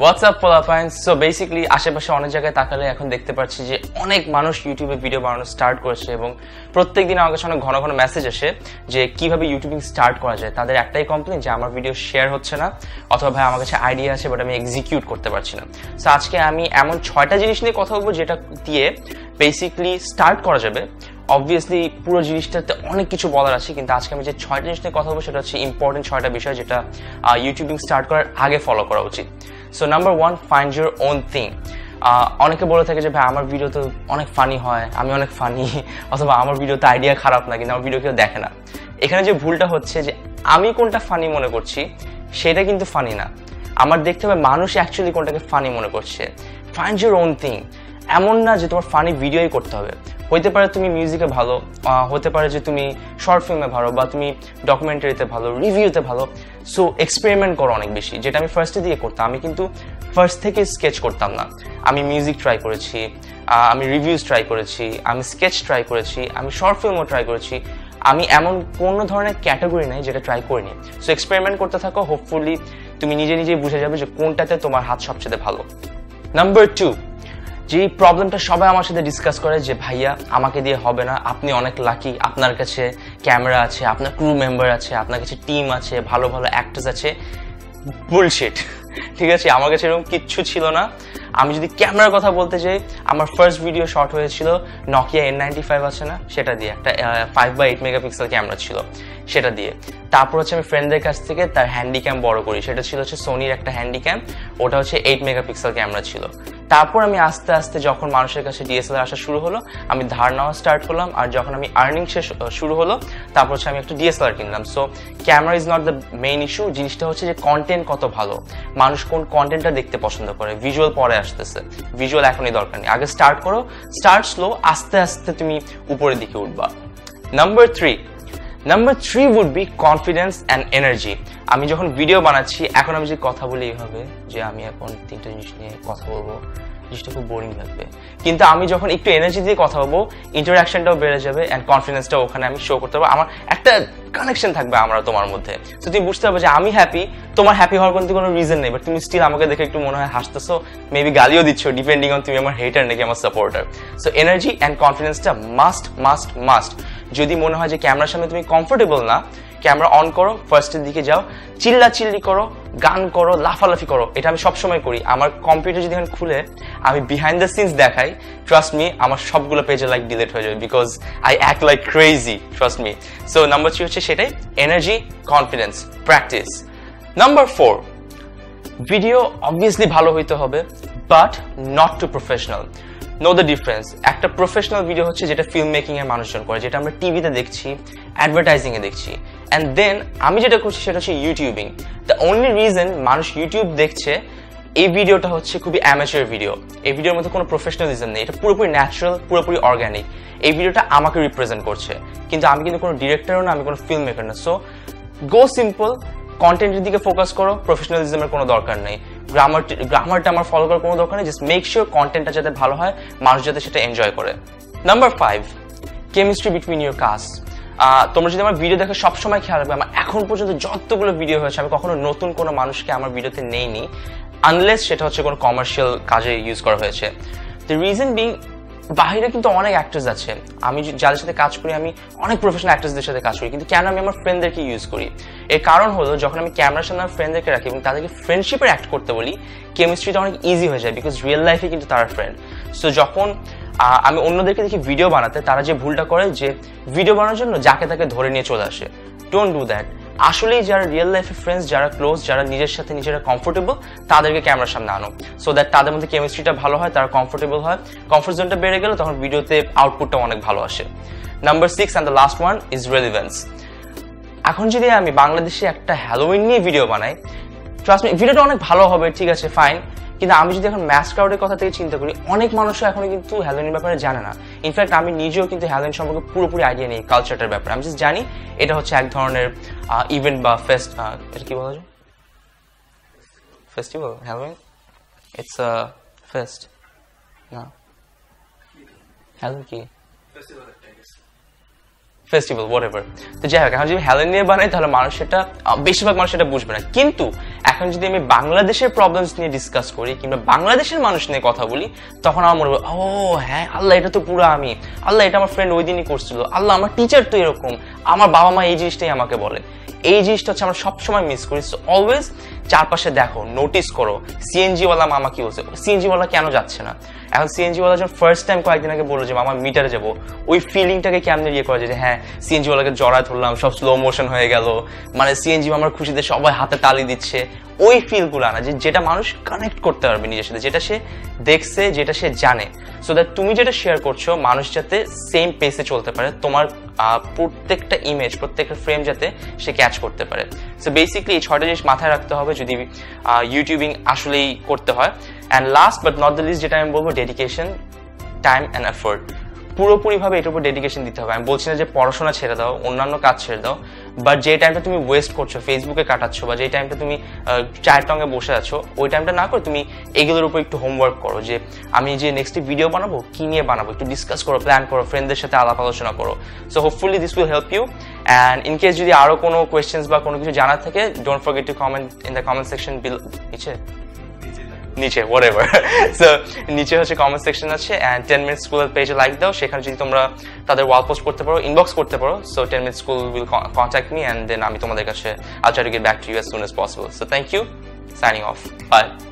WhatsApp পোলাপাইন। So basically আশেপাশে অনেক জায়গায় তাকালে এখন দেখতে পাচ্ছি যে অনেক মানুষ ইউটিউবে ভিডিও বানানো স্টার্ট করেছে এবং প্রত্যেকদিন আমার কাছে অনেক ঘন ঘন মেসেজ আসে যে কিভাবে ইউটিউবিং স্টার্ট করা যায়। তাদের একটাই কমপ্লেন যে আমার ভিডিও শেয়ার হচ্ছে না, অথবা ভাই আমার কাছে আইডিয়া আছে বাট আমি এক্সিকিউট করতে পারছি না। সো আজকে আমি এমন 6টা জিনিস নিয়ে কথা বলবো যেটা দিয়ে বেসিক্যালি স্টার্ট করা যাবে। অবভিয়াসলি পুরো জিনিসটাতে অনেক কিছু বলার আছে, কিন্তু আজকে আমি যে 6টা জিনিস নিয়ে কথা বলবো সেটা হচ্ছে ইম্পর্টেন্ট 6টা বিষয় যেটা ইউটিউবিং স্টার্ট করার আগে ফলো করা উচিত। So number 1, find your own thing. অনেকে বলে থাকে যে ভাই আমার ভিডিও তো অনেক ফানি হয়, আমি অনেক ফানি, অথবা আমার ভিডিওতে আইডিয়া খারাপ না কিন্তু আমার ভিডিও কেউ দেখে না। এখানে যে ভুলটা হচ্ছে যে আমি কোনটা ফানি মনে করছি সেটা কিন্তু ফানি না, আমার দেখতে হবে মানুষ অ্যাকচুয়ালি কোনটাকে ফানি মনে করছে। Find your own thing. এমন না যে তোমার ফানি ভিডিওই করতে হবে, হইতে পারে তুমি মিউজিকে ভালো, হতে পারে যে তুমি শর্ট ফিল্মে ভালো, বা তুমি ডকুমেন্টারিতে ভালো, রিভিউতে ভালো। সো এক্সপেরিমেন্ট করো অনেক বেশি, যেটা আমি ফার্স্টে দিয়ে করতাম। আমি কিন্তু ফার্স্ট থেকে স্কেচ করতাম না, আমি মিউজিক ট্রাই করেছি, আমি রিভিউজ ট্রাই করেছি, আমি স্কেচ ট্রাই করেছি, আমি শর্ট ফিল্মও ট্রাই করেছি। আমি এমন কোনো ধরনের ক্যাটাগরি নাই যেটা ট্রাই করিনি। সো এক্সপেরিমেন্ট করতে থাকো, হোপফুলি তুমি নিজে নিজেই বুঝে যাবে যে কোনটাতে তোমার হাত সবচেয়ে ভালো। নাম্বার 2, যে প্রবলেমটা সবাই আমার সাথে ডিসকাস করে যে ভাইয়া আমাকে দিয়ে হবে না, আপনি অনেক লাকি, আপনার কাছে ক্যামেরা আছে, আপনার ক্রু মেম্বার আছে, আপনার কাছে টিম আছে, ভালো ভালো অ্যাক্টরস আছে। বুলশিট, ঠিক আছে? আমার কাছে এরকম কিচ্ছু ছিল না। আমি যদি ক্যামেরার কথা বলতে চাই, আমার ফার্স্ট ভিডিও শট হয়েছিল নকিয়া N95 আছে না, সেটা দিয়ে, একটা 5x8 মেগাপিক্সেল ক্যামেরা ছিল, সেটা দিয়ে। তারপর হচ্ছে আমি ফ্রেন্ডদের কাছ থেকে তার হ্যান্ডিক্যাম বড় করি, সেটা ছিল হচ্ছে সোনির একটা হ্যান্ডিক্যাম, ওটা হচ্ছে 8 মেগাপিক্সেল ক্যামেরা ছিল। তারপর আমি আস্তে আস্তে যখন মানুষের কাছে ডিএসএলআর আসা শুরু হলো, আমি ধার নেওয়া স্টার্ট করলাম, আর যখন আমি আর্নিং শুরু হলো তারপর হচ্ছে আমি একটা ডিএসএলআর কিনলাম। So camera is not the main issue, জিনিসটা হচ্ছে যে কন্টেন্ট কত ভালো, মানুষ কোন কন্টেন্টটা দেখতে পছন্দ করে। ভিজুয়াল পরে আসতেছে, ভিজুয়াল এখনই দরকার নেই, আগে স্টার্ট করো, স্টার্ট স্লো, আস্তে আস্তে তুমি উপরের দিকে উঠবা। Number 3 would be confidence and energy. আমি যখন ভিডিও বানাচ্ছি, এখন আমি যদি কথা বলি এইভাবে যে আমি এখন 3টা জিনিস নিয়ে কথা বলবো, জিনিসটা খুব বোরিং লাগবে। কিন্তু আমি যখন একটু এনার্জি দিয়ে কথা বলবো, ইন্টারাকশনটাও বেড়ে যাবে অ্যান্ড কনফিডেন্সটাও ওখানে আমি শো করতে পারবো, আমার একটা কানেকশন থাকবে আমরা তোমার মধ্যে। তো তুমি বুঝতে পারবে যে আমি হ্যাপি, তোমার হ্যাপি হওয়ার কিন্তু কোনো রিজন নেই, বাট তুমি স্টিল আমাকে দেখে একটু মনে হয় হাসতেছো, মেবি গালিও দিচ্ছ, ডিপেন্ডিং অন তুমি আমার হেটার নাকি আমার সাপোর্টার। সো এনার্জি অ্যান্ড কনফিডেন্সটা মাস্ট। যদি মনে হয় যে ক্যামেরার সামনে তুমি কমফোর্টেবল না, ক্যামেরা অন করো, ফার্স্টের দিকে যাও, চিল্লাচিল্লি করো, গান করো, লাফালাফি করো। এটা আমি সবসময় করি। আমার কম্পিউটার যদি এখন খুলে আমি বিহাইন্ড দ্য সিনস দেখাই, ট্রাস্ট মি আমার সবগুলো পেজে লাইক ডিলিট হয়ে যাবে, because I act like crazy, trust me. So number 3 হচ্ছে সেটাই, energy, confidence, practice. Number 4, video obviously ভালো হইতে হবে, but not to professional. Know the difference. একটা প্রফেশনাল ভিডিও হচ্ছে যেটা ফিল্ম মেকিং এর মানুষজন করে, যেটা আমরা টিভিতে দেখছি, অ্যাডভার্টাইজিং এ দেখছি। অ্যান্ড দেন আমি যেটা করছি সেটা হচ্ছে ইউটিউবিং। দ্য অনলি রিজন মানুষ ইউটিউব দেখছে, এই ভিডিওটা হচ্ছে খুবই অ্যামেচার ভিডিও, এই ভিডিওর মধ্যে কোনো প্রফেশনালিজম নেই, এটা পুরোপুরি ন্যাচারাল, পুরোপুরি অর্গ্যানিক। এই ভিডিওটা আমাকে রিপ্রেজেন্ট করছে, কিন্তু আমি কিন্তু কোনো ডিরেক্টরও না, আমি কোনো ফিল্ম মেকার না। সো গো সিম্পল, কন্টেন্টের দিকে ফোকাস করো, প্রফেশনালিজমের কোনো দরকার নেই, গ্রামারটা আমার ফলো করার কোনো দরকার নেই। জাস্ট মেক শিওর কন্টেন্টটা যাতে ভালো হয়, মানুষ যাতে সেটা এনজয় করে। Number 5, chemistry between your cast. তোমরা যদি আমার ভিডিও দেখো সবসময় খেয়াল রাখবে, আমার এখন পর্যন্ত যতগুলো ভিডিও হয়েছে আমি কখনো নতুন কোনো মানুষকে আমার ভিডিওতে নেইনি, আনলেস সেটা হচ্ছে কোনো কমার্শিয়াল কাজে ইউজ করা হয়েছে। দ্য রিজন বিং, বাইরে কিন্তু অনেক অ্যাক্টর্স আছে, আমি যাদের সাথে কাজ করি আমি অনেক প্রফেশনাল অ্যাক্টর্সদের সাথে কাজ করি, কিন্তু কেন আমি আমার ফ্রেন্ডদেরকে ইউজ করি? এর কারণ হলো যখন আমি ক্যামেরার সামনে আমার ফ্রেন্ডদেরকে রাখি এবং তাদেরকে ফ্রেন্ডশিপের অ্যাক্ট করতে বলি, কেমিস্ট্রিটা অনেক ইজি হয়ে যায়, বিকজ রিয়েল লাইফে কিন্তু তারা ফ্রেন্ড। সো যখন আমি অন্যদেরকে দেখি ভিডিও বানাতে, তারা যে ভুলটা করে যে ভিডিও বানানোর জন্য যাকে তাকে ধরে নিয়ে চলে আসে। Don't do that. আসলেই যারা রিয়েল লাইফে ফ্রেন্ডস, যারা ক্লোজ, যারা নিজের সাথে নিজেরা কমফোর্টেবল, তাদেরকে ক্যামেরার সামনে আনো, সো দ্যাট তাদের মধ্যে কেমিস্ট্রিটা ভালো হয়, তারা কমফোর্টেবল হয়, কমফোর্ট জোনটা বেড়ে গেলে তখন ভিডিওতে আউটপুটটা অনেক ভালো আসে। Number 6 and the last one is relevance. এখন যদি আমি বাংলাদেশে একটা হ্যালোউইন নিয়ে ভিডিও বানাই, ট্রাস্ট মি ভিডিওটা অনেক ভালো হবে, ঠিক আছে, ফাইন, কিন্তু আমি যদি এখন ম্যাস ক্রাউডের কথা থেকে চিন্তা করি, অনেক মানুষও এখনো কিন্তু হ্যালোউইনের ব্যাপারে জানে না। ইনফ্যাক্ট আমি নিজেও কিন্তু হ্যালোউইন সম্পর্কে পুরোপুরি আইডিয়া নেই, কালচারটার ব্যাপারে। আমি জাস্ট জানি এটা হচ্ছে এক ধরনের ইভেন্ট বা ফেস্ট, এটা কি বলা যায়, festival. Halloween it's a fest, না হ্যালোউইন কি ফেস্টিভ্যাল, হোয়াটএভার। তো যাই হোক, এখন যদি হ্যালোউইন নিয়ে বানাই তাহলে মানুষ সেটা, বেশিরভাগ মানুষ সেটা বুঝবে না। কিন্তু এখন যদি আমি বাংলাদেশের প্রবলেমস নিয়ে ডিসকাস করি কিংবা বাংলাদেশের মানুষ নিয়ে কথা বলি, তখন আমার মনে হয় ও হ্যাঁ আল্লাহ এটা তো পুরো আমি, আল্লাহ এটা আমার ফ্রেন্ড ওই দিনই করছিল, আল্লাহ আমার টিচার তো এরকম, আমার বাবা মা এই জিনিসটাই আমাকে বলে। এই জিনিসটা হচ্ছে আমরা সবসময় মিস করি। সো অলওয়েজ চারপাশে দেখো, নোটিস করো সিএনজি ওয়ালা মামা কি বলছে, সিএনজি ওয়ালা কেন যাচ্ছে না। এখন সিএনজি ওয়ালা যখন ফার্স্ট টাইম কয়েকদিন আগে বললো যে মামা মিটারে যাবো, ওই ফিলিংটাকে কেমনে ইয়ে করা যায় যে হ্যাঁ সিএনজি ওয়ালাকে জড়ায় ধরলাম, সব স্লো মোশন হয়ে গেল, মানে সিএনজি মামার খুশিতে সবাই হাতে তালি দিচ্ছে, ওই ফিলগুলো না, যেটা মানুষ কানেক্ট করতে পারবে নিজের সাথে, যেটা সে দেখছে, যেটা সে জানে, সো দ্যাট তুমি যেটা শেয়ার করছো মানুষ যাতে সেম পেসে চলতে পারে, তোমার প্রত্যেকটা ইমেজ, প্রত্যেকটা ফ্রেম যাতে সে ক্যাচ করতে পারে। সো বেসিক্যালি এই 6টা জিনিস মাথায় রাখতে হবে যদি ইউটিউবিং আসলেই করতে হয়। And last but not the least যেটা আমি বলবো, ডেডিকেশন, টাইম অ্যান্ড এফোর্ট। পুরোপুরিভাবে এটার উপর ডেডিকেশন দিতে হবে। আমি বলছি না যে পড়াশোনা ছেড়ে দাও, অন্যান্য কাজ ছেড়ে দাও, বাট যে টাইমটা তুমি ওয়েস্ট করছো ফেসবুকে কাটাচ্ছ, বা যে টাইমটা তুমি চায়ের টঙ্গে বসে আছো, ওই টাইমটা না করে তুমি এগুলোর উপর একটু হোমওয়ার্ক করো, যে আমি যে নেক্সট ভিডিও বানাবো কি নিয়ে বানাবো, একটু ডিসকাস করো, প্ল্যান করো, ফ্রেন্ডদের সাথে আলাপ আলোচনা করো। So hopefully this will help you. And in case যদি আরো কোনো কোয়েশ্চেন্স বা কোনো কিছু জানার থাকে, don't forget to comment in the comment section নিচে whatever. সো নিচে হচ্ছে কমেন্ট সেকশন আছে, এন্ড 10 মিনিট স্কুলের পেজে লাইক দাও, সেখানে যদি তোমরা তাদের ওয়াল পোস্ট করতে পারো, ইনবক্স করতে পারো, so 10 Minute School will contact me, and then আমি তোমাদের কাছে I'll try to get back to you as soon as possible. So thank you, signing off, bye.